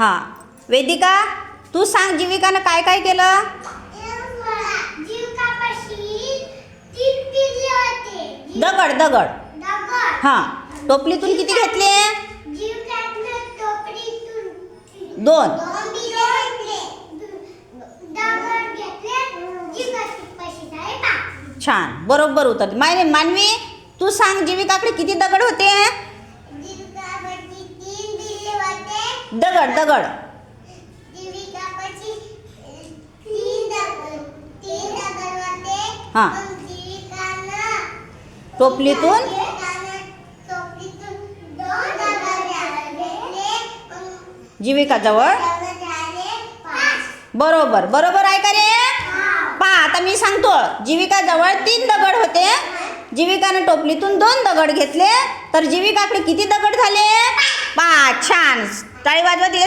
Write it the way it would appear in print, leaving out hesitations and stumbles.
हां, वेदिका तू सांग, जीविकानं काय काय केलं? दगड दगड हां, टोपलीतून किती घेतले? 2. छान, बरोबर उत्तर. मानवी तू सांग, जीविकाकडे किती दगड होते? दगड दगड हां, टोपलीतून जीविकाजवळ बरोबर बरोबर आहे का रे? पहा, आता मी सांगतो, जीविकाजवळ 3 दगड होते. जीविकानं टोपलीतून 2 दगड घेतले, तर जीविकाकडे किती दगड झाले? पहा, छान, टाळी वाजवा तिला.